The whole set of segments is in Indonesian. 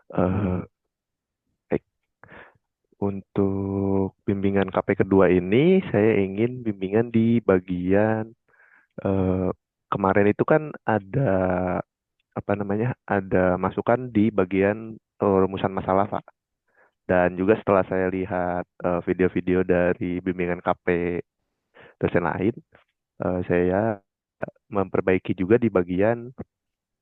Eh, baik. Untuk bimbingan KP kedua ini, saya ingin bimbingan di bagian eh, kemarin itu kan ada apa namanya, ada masukan di bagian rumusan masalah, Pak. Dan juga setelah saya lihat video-video dari bimbingan KP dosen lain, saya memperbaiki juga di bagian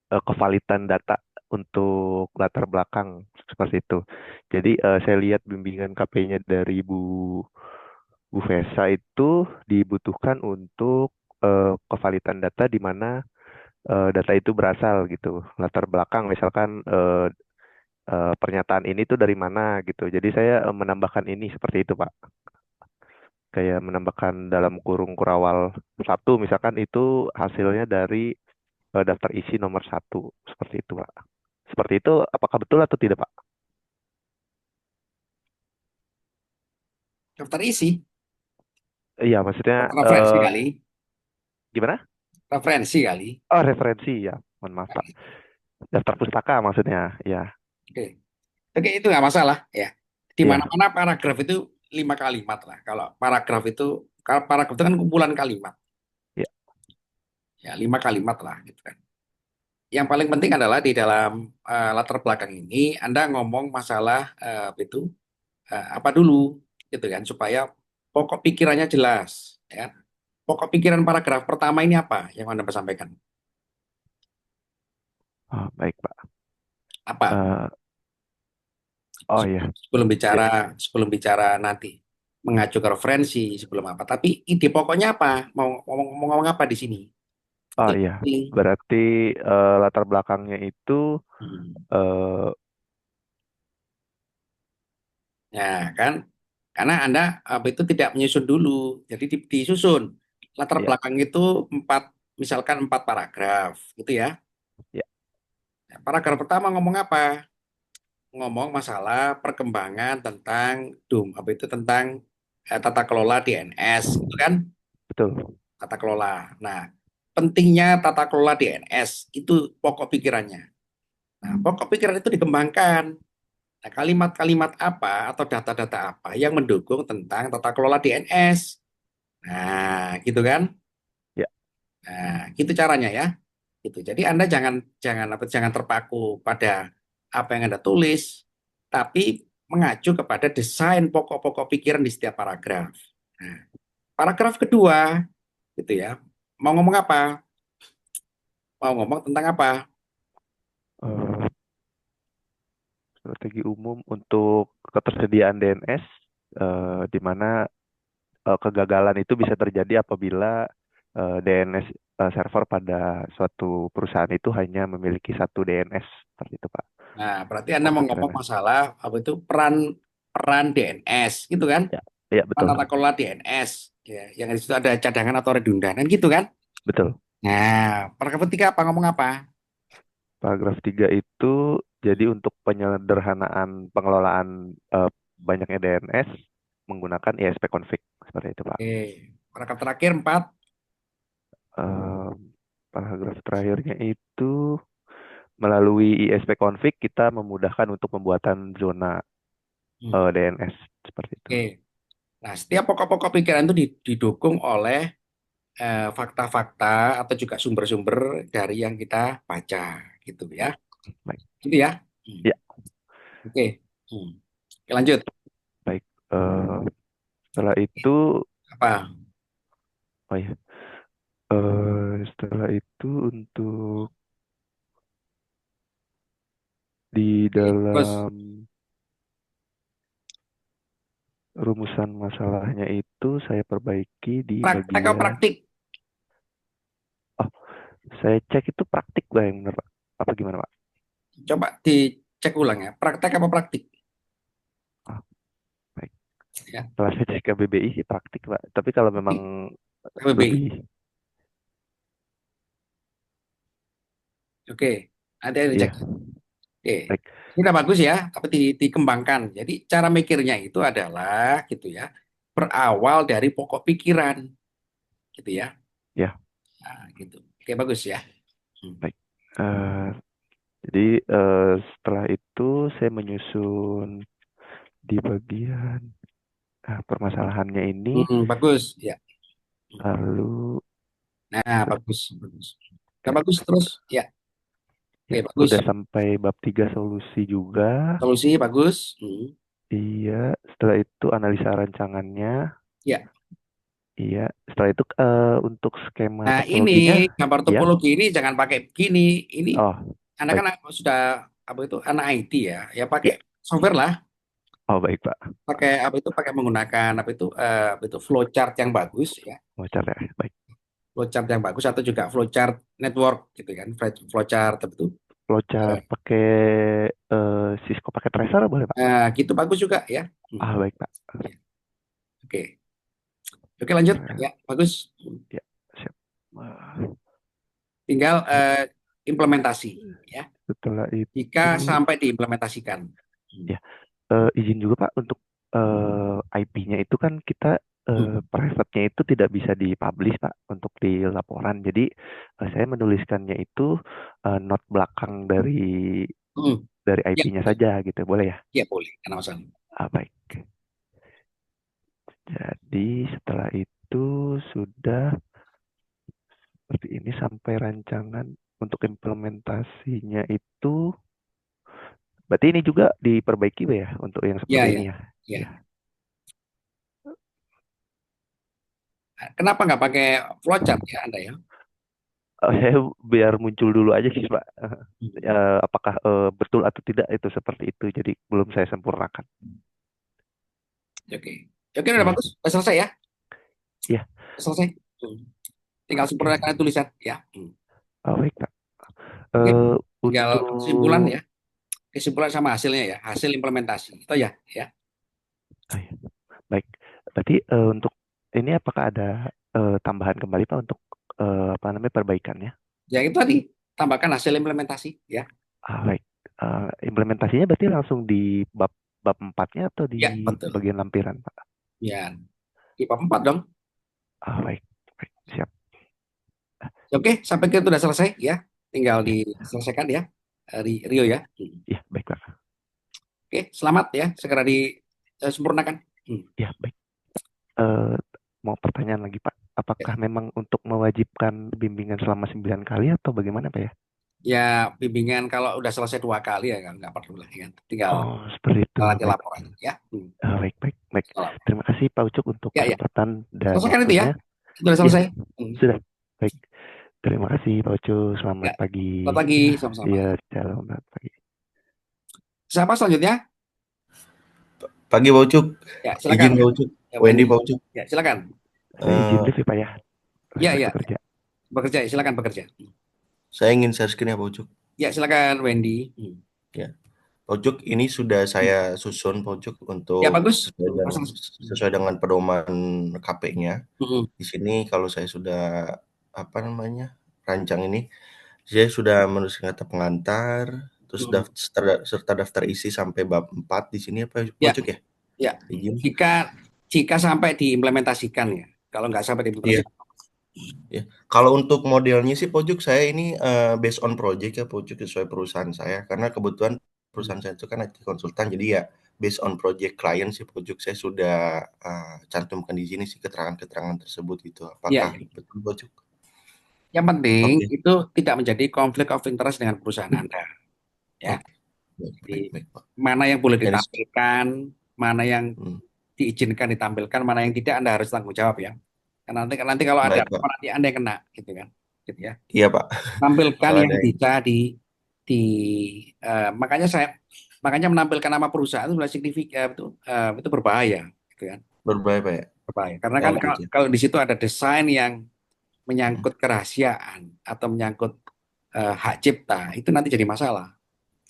kevalidan data untuk latar belakang seperti itu. Jadi saya lihat bimbingan KP-nya dari Bu Vesa itu dibutuhkan untuk kevalidan data di mana data itu berasal gitu. Latar belakang misalkan pernyataan ini tuh dari mana gitu. Jadi saya menambahkan ini seperti itu, Pak. Kayak menambahkan dalam kurung kurawal satu misalkan itu hasilnya dari daftar isi nomor satu seperti itu, Pak. Seperti itu, apakah betul atau tidak, Pak? Daftar isi, Iya, maksudnya daftar referensi kali, gimana? referensi kali. Oh, referensi ya. Mohon maaf, Pak. Daftar pustaka maksudnya, ya. Oke, oke itu nggak masalah ya. Di Iya, mana-mana paragraf itu 5 kalimat lah. Kalau paragraf itu kan kumpulan kalimat, iya. ya 5 kalimat lah gitu kan. Yang paling penting adalah di dalam latar belakang ini Anda ngomong masalah apa dulu gitu kan supaya pokok pikirannya jelas ya. Pokok pikiran paragraf pertama ini apa yang Anda sampaikan? Oh, baik, Pak. Apa? Eh, oh iya. Sebelum Ya. sebelum bicara nanti mengacu ke referensi sebelum apa. Tapi ide pokoknya apa? Mau ngomong apa di sini? Oh Itu iya. penting. Berarti latar belakangnya itu Hmm. eh Ya kan? Karena Anda apa itu tidak menyusun dulu. Jadi disusun. Latar ya, belakang itu misalkan 4 paragraf, gitu ya. ya. Nah, paragraf pertama ngomong apa? Ngomong masalah perkembangan tentang apa itu tentang tata kelola DNS, gitu kan? Betul. Tata kelola. Nah, pentingnya tata kelola DNS itu pokok pikirannya. Nah, pokok pikiran itu dikembangkan. Nah, kalimat-kalimat apa atau data-data apa yang mendukung tentang tata kelola DNS? Nah, gitu kan? Ya. Nah, gitu caranya ya. Gitu. Jadi Anda jangan jangan terpaku pada apa yang Anda tulis, tapi mengacu kepada desain pokok-pokok pikiran di setiap paragraf. Nah, paragraf kedua, gitu ya. Mau ngomong apa? Mau ngomong tentang apa? Eh, strategi umum untuk ketersediaan DNS di mana kegagalan itu bisa terjadi apabila DNS server pada suatu perusahaan itu hanya memiliki satu DNS seperti itu, Pak. Nah, berarti Anda mau Maksud ngomong saya. masalah apa itu peran peran DNS, gitu kan? Ya, ya Peran betul, tata kelola DNS, ya, yang di situ ada cadangan atau redundan, gitu kan? betul. Nah, paragraf ketiga apa ngomong apa? Paragraf 3 itu jadi untuk penyederhanaan pengelolaan banyaknya DNS menggunakan ISP-config seperti itu, Pak. Oke, paragraf terakhir 4. Eh, Paragraf terakhirnya itu melalui ISP-config kita memudahkan untuk pembuatan zona Hmm. DNS seperti itu. Oke. Nah, setiap pokok-pokok pikiran itu didukung oleh fakta-fakta atau juga sumber-sumber dari yang kita baca, gitu ya. Baik. Gitu ya. Hmm. Ya, Oke. Hmm. Oke, lanjut. baik. Setelah itu, Apa? oh ya, setelah itu untuk di Oke, terus dalam rumusan masalahnya itu saya perbaiki di praktek atau bagian, praktik? oh, saya cek itu praktik lah yang benar, Pak. Apa gimana, Pak? Coba dicek ulang ya. Praktek apa praktik? Oh, baik. Ya, Setelah saya cek ke KBBI sih praktik, Pak. Tapi kalau memang KBBI. lebih, Oke, ada yang dicek. ya, Oke, baik. ini udah bagus ya. Tapi dikembangkan. Jadi cara mikirnya itu adalah gitu ya. Berawal dari pokok pikiran, gitu ya. Ya, Nah, gitu. Oke, bagus ya. Hmm. baik. Eh, Jadi setelah itu saya menyusun di bagian permasalahannya ini, Bagus, ya. lalu Nah, bagus, bagus. Nah, kayak, bagus terus, ya. ya Oke, bagus. udah sampai bab 3 solusi juga. Solusi bagus. Iya, setelah itu analisa rancangannya. Ya. Iya, setelah itu untuk skema Nah, ini topologinya, gambar ya. topologi ini jangan pakai begini. Ini Oh, Anda baik. kan sudah apa itu anak IT ya. Ya pakai Ya, software lah. oh baik Pak. Pakai apa itu pakai menggunakan apa itu flowchart yang bagus ya. Wajar ya, baik. Flowchart yang bagus atau juga flowchart network gitu kan. Flowchart apa itu. Flowchart Eh, pakai Cisco pakai tracer boleh Pak? gitu bagus juga ya. Baik Pak. Ya. Oke. Oke lanjut Keren. ya. Bagus. Ya, siap. Wah, Tinggal baik. implementasi ya. Setelah Jika itu, sampai diimplementasikan. ya, izin juga Pak untuk IP-nya itu kan kita private-nya itu tidak bisa dipublish Pak untuk di laporan. Jadi saya menuliskannya itu not belakang Hmm. dari Ya, IP-nya saja gitu, boleh ya? ya boleh, karena masalah. Baik. Jadi setelah itu sudah seperti ini sampai rancangan untuk implementasinya itu. Berarti ini juga diperbaiki Pak, ya untuk yang Ya, seperti ini ya, ya. Ya. ya. Kenapa nggak pakai flowchart ya Anda ya? Saya biar muncul dulu aja sih Pak. Hmm. Apakah betul atau tidak itu seperti itu. Jadi belum saya sempurnakan. Oke, oke udah Iya, bagus, udah selesai ya, iya. udah selesai. Hmm. Tinggal Oke. sempurnakan tulisan ya. Baik Pak. Oke, Eh, tinggal kesimpulan untuk ya, kesimpulan sama hasilnya ya, hasil implementasi itu ya, ya. iya. Baik. Berarti untuk ini apakah ada tambahan kembali Pak untuk apa namanya perbaikannya? Ya itu tadi tambahkan hasil implementasi ya. Baik. Implementasinya berarti langsung di bab bab 4-nya atau di Ya betul. bagian lampiran, Pak? Ya, IPA 4 dong. Baik. Baik. Siap. Oke, sampai kita sudah selesai ya. Tinggal Ya, diselesaikan ya. Rio ya. ya, baik, Pak. Oke, selamat ya. Segera disempurnakan. Ya, baik. Eh, mau pertanyaan lagi, Pak. Apakah memang untuk mewajibkan bimbingan selama 9 kali atau bagaimana, Pak ya? Ya, bimbingan kalau udah selesai 2 kali ya nggak perlu lah ya. Tinggal Oh, seperti itu. nanti Baik. laporan ya. Baik, baik, baik. Salam. Terima kasih Pak Ucuk untuk Ya, ya. kesempatan dan Selesaikan itu ya. waktunya. Sudah Ya, selesai. sudah. Baik. Terima kasih Pak Ucuk. Ya, Selamat pagi. selamat pagi. Ya, Sama-sama. ya, selamat pagi. Siapa selanjutnya? Pagi Pak Ucup, Ya, silakan. izin Pak Ucup, Ya, Wendy Wendy. Pak Ucup. Ya, silakan. Saya izin Eh, live ya, Pak ya. Ya, Lanjut ya. bekerja. Bekerja, ya, silakan bekerja. saya ingin share screen ya Pak Ucup. Ya, silakan Wendy. Ya, Pak Ucup, ini sudah saya susun Pak Ucup Ya, untuk bagus. Pasang. sesuai dengan pedoman KP-nya. Hmm. Di sini kalau saya sudah apa namanya rancang ini, saya sudah menuliskan kata pengantar, terus Hmm. serta daftar isi sampai bab 4 di sini apa Pak Ya, Ucup ya? ya. Izin. Jika sampai diimplementasikan ya. Kalau nggak sampai Iya. diimplementasikan. Ya, kalau untuk modelnya sih Pojok saya ini based on project ya Pojok sesuai perusahaan saya karena kebetulan perusahaan saya itu kan IT konsultan jadi ya based on project client sih Pojok saya sudah cantumkan di sini sih keterangan-keterangan tersebut itu Ya, apakah ya. betul Pojok? Yang penting Oke, itu tidak menjadi konflik of interest dengan perusahaan Anda. Ya. oke, baik, baik, Jadi baik Pak. mana yang boleh Jadi, ditampilkan, mana yang hmm, diizinkan ditampilkan, mana yang tidak Anda harus tanggung jawab ya. Karena nanti kalau ada baik apa Pak. nanti Anda yang kena gitu kan. Gitu ya. Iya Pak. Tampilkan Kalau yang ada yang bisa di makanya menampilkan nama perusahaan itu adalah itu berbahaya gitu kan. berbahaya Pak ya. Berbahaya. Karena kan Oh kalau, gitu. kalau di situ ada desain yang Hmm. menyangkut kerahasiaan atau menyangkut hak cipta, itu nanti jadi masalah.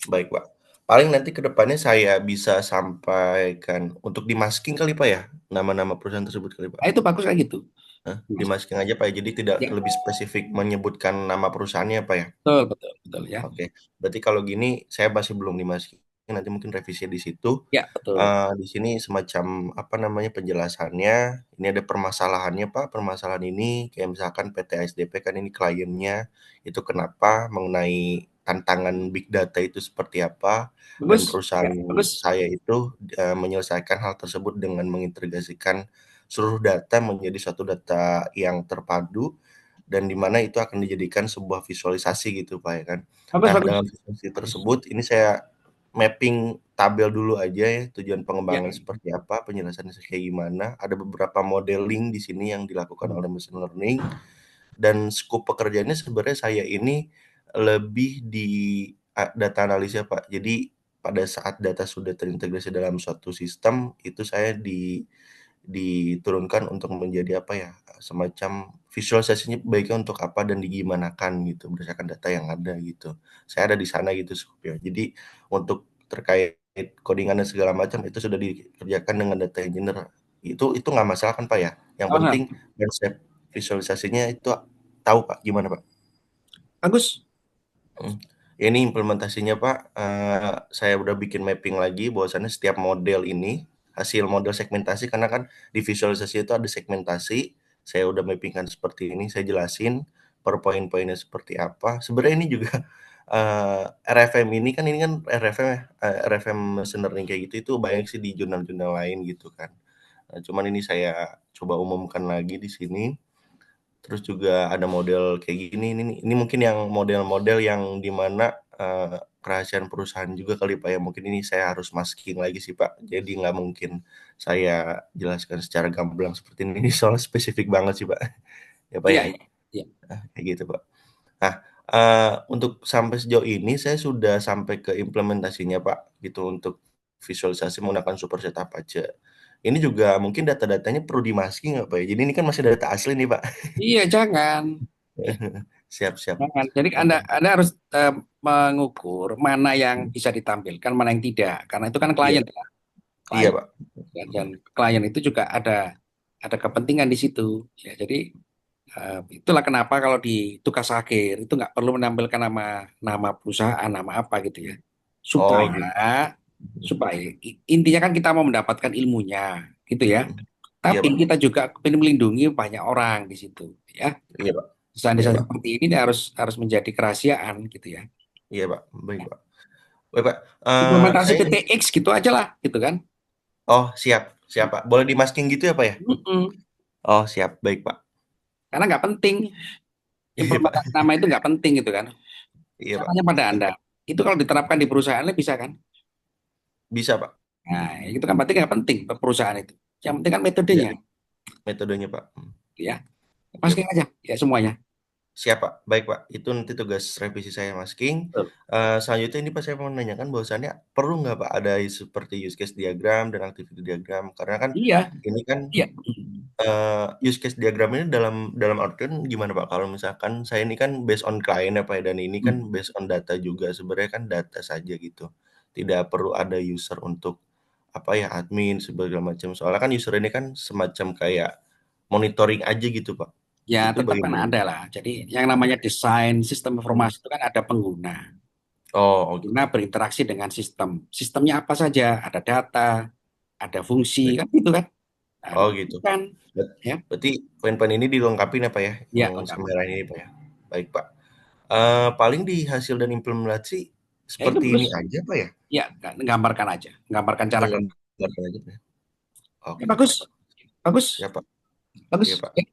Baik, Pak. Paling nanti ke depannya saya bisa sampaikan untuk di-masking kali, Pak, ya? Nama-nama perusahaan tersebut kali, Pak? Nah, itu bagus kayak gitu. Hah? Mas. Di-masking aja, Pak, ya? Jadi tidak Ya, lebih spesifik menyebutkan nama perusahaannya, Pak, ya? betul, betul, betul ya. Oke. Berarti kalau gini saya masih belum di-masking, nanti mungkin revisi di situ. Ya, betul. Di sini semacam, apa namanya, penjelasannya, ini ada permasalahannya, Pak, permasalahan ini kayak misalkan PT ASDP kan ini kliennya, itu kenapa mengenai tantangan big data itu seperti apa, dan Bagus. perusahaan Ya, bagus. saya itu menyelesaikan hal tersebut dengan mengintegrasikan seluruh data menjadi suatu data yang terpadu dan di mana itu akan dijadikan sebuah visualisasi gitu Pak ya kan. Bagus, Nah, bagus. dengan visualisasi tersebut ini saya mapping tabel dulu aja ya, tujuan Ya. pengembangan seperti apa, penjelasannya kayak gimana. Ada beberapa modeling di sini yang dilakukan oleh machine learning dan scope pekerjaannya sebenarnya saya ini lebih di data analisa Pak. Jadi pada saat data sudah terintegrasi dalam suatu sistem itu saya diturunkan untuk menjadi apa ya, semacam visualisasinya baiknya untuk apa dan digimanakan gitu berdasarkan data yang ada gitu. Saya ada di sana gitu scope-nya. Jadi untuk terkait codingan dan segala macam itu sudah dikerjakan dengan data engineer. Itu nggak masalah kan Pak ya? Yang Oh, penting konsep visualisasinya itu tahu Pak, gimana Pak? bagus. Mhm. Ini implementasinya Pak, saya udah bikin mapping lagi bahwasannya setiap model ini, hasil model segmentasi karena kan di visualisasi itu ada segmentasi, saya udah mapping-kan seperti ini, saya jelasin per poin-poinnya seperti apa. Sebenarnya ini juga, RFM ini kan RFM ya, RFM machine learning kayak gitu itu banyak sih di jurnal-jurnal lain gitu kan. Cuman ini saya coba umumkan lagi di sini. Terus juga ada model kayak gini, ini mungkin yang model-model yang di mana, kerahasiaan perusahaan juga kali Pak ya, mungkin ini saya harus masking lagi sih Pak, jadi nggak mungkin saya jelaskan secara gamblang seperti ini, soalnya spesifik banget sih Pak, ya Pak Iya, ya, iya. Iya. kayak gitu Pak. Nah, untuk sampai sejauh ini saya sudah sampai ke implementasinya Pak, gitu, untuk visualisasi menggunakan superset aja. Ini juga mungkin data-datanya perlu di-masking nggak Pak ya? Jadi ini kan masih data asli nih Pak. Iya, jangan. Ya, Siap siap. jangan. Jadi Oke. Anda harus mengukur mana yang bisa ditampilkan, mana yang tidak. Karena itu kan Iya klien, ya. iya, Klien. Pak. Dan klien itu juga ada kepentingan di situ. Ya, jadi itulah kenapa kalau di tugas akhir itu nggak perlu menampilkan nama nama perusahaan, nama apa gitu ya. Oh, Supaya gitu. supaya intinya kan kita mau mendapatkan ilmunya gitu ya. Mhm. Iya, Tapi Pak. kita juga ingin melindungi banyak orang di situ ya. Iya, Pak. Iya, Desain-desain Pak. seperti ini harus harus menjadi kerahasiaan gitu ya. Iya, Pak. Baik, Pak. Baik, Pak. Implementasi Saya PTX gitu aja lah gitu kan. oh, siap siap, Pak. Boleh di-masking gitu ya, Pak, ya? Mm-mm. Oh, siap. Baik, Pak. Karena nggak penting Iya, Pak. implementasi nama itu nggak penting gitu kan. Iya, Pak. Caranya pada Anda. Itu kalau diterapkan di perusahaannya bisa kan? Bisa, Pak. Nah, itu kan berarti nggak penting perusahaan itu. Yang penting kan Iya, metodenya, metodenya, Pak. gitu ya. Iya, Masukin Pak. aja ya semuanya. Siap, Pak. Baik, Pak. Itu nanti tugas revisi saya masking. Betul. Selanjutnya ini Pak, saya mau menanyakan bahwasannya perlu nggak Pak ada seperti use case diagram dan activity diagram? Karena kan Iya, ini kan iya. use case diagram ini dalam artian gimana Pak? Kalau misalkan saya ini kan based on client ya Pak ya, dan ini kan Hmm. based on data juga, sebenarnya kan data saja gitu. Tidak perlu ada user untuk, apa ya, admin segala macam. Soalnya kan user ini kan semacam kayak monitoring aja gitu Pak. Ya Itu tetap kan bagaimana? ada lah. Jadi yang namanya desain sistem Mhm. informasi itu kan ada pengguna. Oh Pengguna gitu. berinteraksi dengan sistem. Sistemnya apa saja? Ada data, ada fungsi, Baik. kan gitu kan? Nah, Oh itu gitu. kan Bet ya, berarti poin-poin ini dilengkapi ya Pak ya, ya yang lengkap. semerah ini Pak ya? Baik Pak. Paling di hasil dan implementasi Ya itu seperti bagus. ini aja Pak ya? Ya, gambarkan aja, gambarkan cara kerja. Menggambarkan aja Pak ya? Ya, Oke bagus, Pak. bagus, Siap Pak. bagus. Iya Pak. Ya,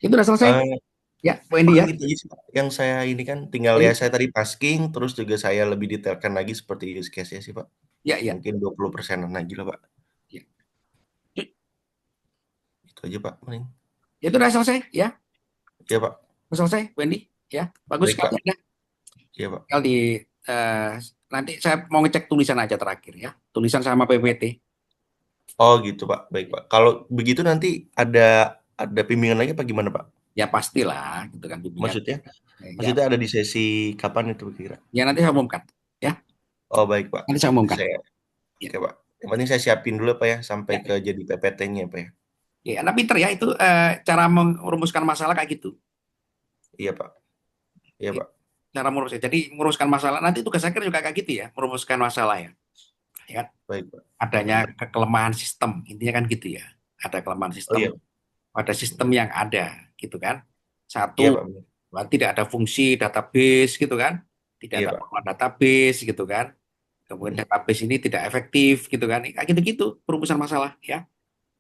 itu udah selesai. Eee, Ya, Bu Endi ya. Paling itu aja sih Pak, yang saya ini kan tinggal ya Ini, saya tadi masking, terus juga saya lebih detailkan lagi seperti use case-nya sih Pak. ya, ya. Mungkin 20%-an lagi lah Pak. Ya. Itu aja Pak paling. Itu udah selesai ya. Iya Pak. Udah selesai, Bu Endi. Ya, bagus Baik sekali Pak. ya. Iya Pak. Tinggal eh, nanti saya mau ngecek tulisan aja terakhir ya. Tulisan sama PPT. Oh gitu Pak, baik Pak. Kalau begitu nanti ada bimbingan lagi apa gimana Pak? Ya pastilah gitu kan bimbingan. Maksudnya? Ya, Maksudnya ada di sesi kapan itu kira? ya nanti saya umumkan ya. Oh baik Pak. Nanti saya umumkan. Saya Ya, oke Pak. Yang penting saya siapin dulu Pak ya sampai ya, ke jadi PPT-nya Pak ya. ya. Anda pinter ya itu cara merumuskan masalah kayak gitu. Iya Pak. Iya Pak. Cara merumuskan. Jadi merumuskan masalah nanti tugas akhir juga kayak gitu ya, merumuskan masalah ya. Ya, Baik Pak. adanya kelemahan sistem intinya kan gitu ya. Ada kelemahan Oh sistem iya. pada sistem yang ada gitu kan. Satu, Iya Pak. Benar. tidak ada fungsi database gitu kan. tidak Iya ada Pak. pengelolaan database gitu kan. Kemudian database ini tidak efektif gitu kan. Kayak gitu-gitu perumusan masalah ya.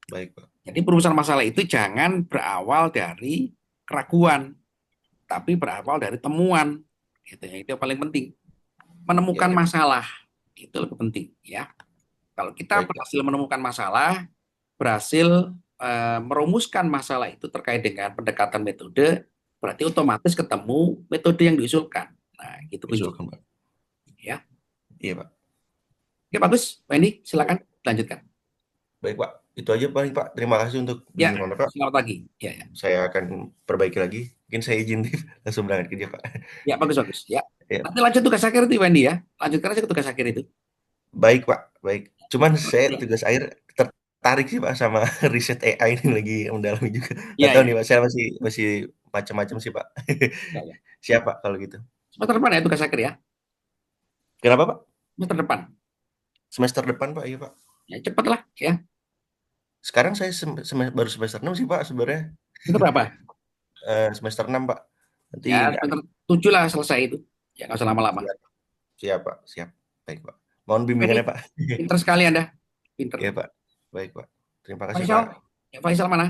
Baik Pak. Jadi perumusan masalah itu jangan berawal dari keraguan, tapi berawal dari temuan. Gitu ya. Itu yang paling penting. Iya Menemukan ya. masalah itu lebih penting ya. Kalau kita Baik Pak. berhasil menemukan masalah, berhasil merumuskan masalah itu terkait dengan pendekatan metode, berarti otomatis ketemu metode yang diusulkan. Nah, gitu kunci Usulkan Pak. ya. Iya Pak. Oke, bagus. Wendy, silakan lanjutkan. Baik Pak. Itu aja paling Pak. Terima kasih untuk Ya, bimbingannya Pak. selamat pagi. Ya, ya. Saya akan perbaiki lagi. Mungkin saya izin langsung berangkat kerja Pak. Ya, bagus, bagus. Ya. Ya. Nanti lanjut tugas akhir itu, Wendy ya. Lanjutkan aja ke tugas akhir itu. Baik Pak. Baik. Cuman saya Ya, tugas akhir tertarik sih Pak sama riset AI ini lagi mendalami juga. Nggak ya, tahu ya. nih Pak. Saya masih macam-macam sih Pak. Ya, ya. Siap Pak kalau gitu. Semester depan ya tugas akhir ya. Kenapa Pak? Semester depan. Semester depan Pak. Iya Pak. Ya, cepatlah ya. Sekarang saya baru semester 6 sih Pak sebenarnya. Semester berapa? Semester 6 Pak. Nanti Ya, semester 7 lah selesai itu. Ya, nggak usah lama-lama. siap, siap Pak. Siap. Baik Pak. Mohon Wendy, bimbingannya Pak. pinter sekali Anda. Pinter. Iya Pak. Baik Pak. Terima kasih Faisal, Pak. ya, Faisal mana?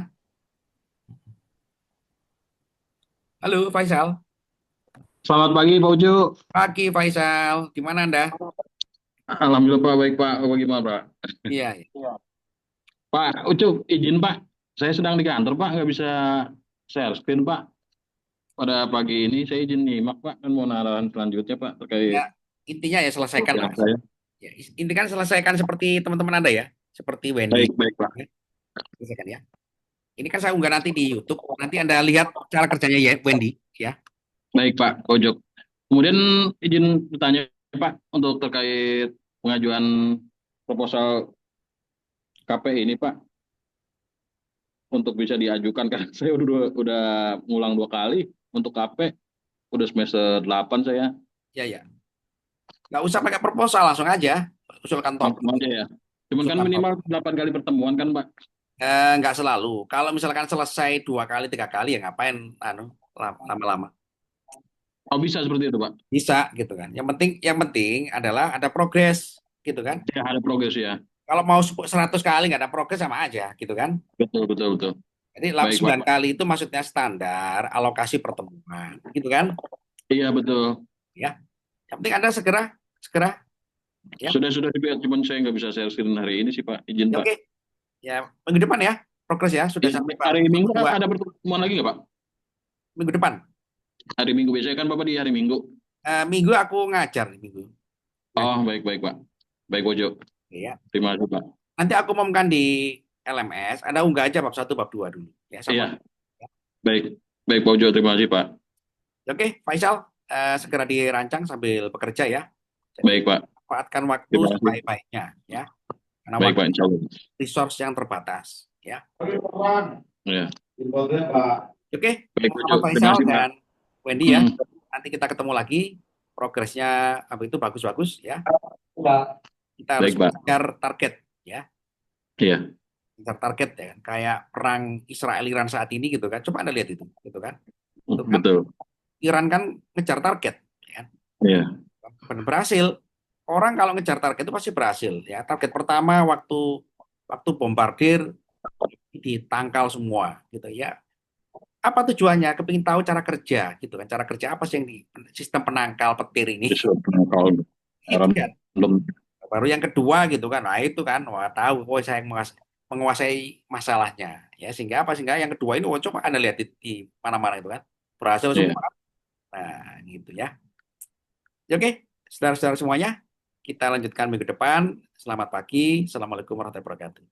Halo, Faisal. Selamat pagi Pak Ucu. Pagi, Faisal. Di mana Anda? Alhamdulillah Pak, baik Pak. Bagaimana Pak? Iya, ya. Pak Ucu, izin Pak. Saya sedang di kantor Pak, nggak bisa share screen Pak. Pada pagi ini saya izin nyimak Pak, kan mau arahan selanjutnya Pak terkait Ya, intinya ya selesaikan lah. saya. Ya, intikan selesaikan seperti teman-teman Anda ya. Seperti Wendy. Baik, baik Pak. Selesaikan ya. Ini kan saya unggah nanti di YouTube. Nanti Anda lihat cara kerjanya ya, Wendy. Ya. Baik Pak, Pak Ucu. Kemudian izin bertanya Pak, untuk terkait pengajuan proposal KP ini Pak, untuk bisa diajukan karena saya udah ngulang 2 kali untuk KP, udah semester 8 saya. Ya, ya. Nggak usah pakai proposal, langsung aja. Usulkan topik. Langsung aja ya. Cuman kan Usulkan minimal 8 kali pertemuan kan Pak. nggak selalu. Kalau misalkan selesai 2 kali, 3 kali, ya ngapain lama-lama. Oh bisa seperti itu Pak. Bisa gitu kan. Yang penting adalah ada progres gitu kan. Ya ada progres ya. Kalau mau 100 kali nggak ada progres sama aja gitu kan. Betul, betul, betul. Jadi Baik, 9 Pak. kali itu maksudnya standar alokasi pertemuan gitu kan. Iya, betul. Ya. Yang penting Anda segera ya. Sudah dilihat, cuman saya nggak bisa share screen hari ini sih, Pak. Izin, Ya, Pak. oke. Ya, minggu depan ya. Progres ya sudah Iya, sampai hari Minggu dua ada pertemuan lagi nggak, Pak? minggu depan. Hari Minggu biasanya kan Bapak di hari Minggu. Minggu aku ngajar nih minggu. Oh, baik, baik, Pak. Baik, Bojo. Ya. Terima kasih, Pak. Nanti aku umumkan di LMS, Anda unggah aja bab 1 bab 2 dulu ya sama. Iya. Baik. Baik, Bojo. Terima kasih, Pak. Oke, Faisal, segera dirancang sambil bekerja ya. Jadi, Baik, Pak. manfaatkan waktu Terima kasih. sebaik-baiknya ya. Karena Baik, waktu Pak. Insya Allah. resource yang terbatas ya. Ya. Oke, Baik, sama Bojo. Terima Faisal kasih, Pak. dan Wendy ya. Hmm. Nanti kita ketemu lagi. Progresnya apa itu bagus-bagus ya. Kita harus Baik, Pak. mengejar target ya. Iya. Mengejar target ya kan. Kayak perang Israel Iran saat ini gitu kan. Coba Anda lihat itu gitu kan. Itu kan Betul. Iran kan ngejar target ya kan. Iya. Dan berhasil. Orang kalau ngejar target itu pasti berhasil ya. Target pertama waktu bombardir ditangkal semua gitu ya. Apa tujuannya? Kepingin tahu cara kerja gitu kan. Cara kerja apa sih yang di sistem penangkal petir ini? Bisa penangkal Gitu kan. belum. Baru yang kedua gitu kan. Nah, itu kan wah tahu oh saya menguasai masalahnya ya sehingga yang kedua ini coba Anda lihat di mana-mana itu kan. Berhasil Iya. semua. Nah, gitu ya. Oke, saudara-saudara semuanya, kita lanjutkan minggu depan. Selamat pagi. Assalamualaikum warahmatullahi wabarakatuh.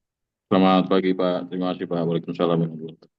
Selamat pagi, Pak. Terima kasih, Pak. Waalaikumsalam warahmatullahi wabarakatuh.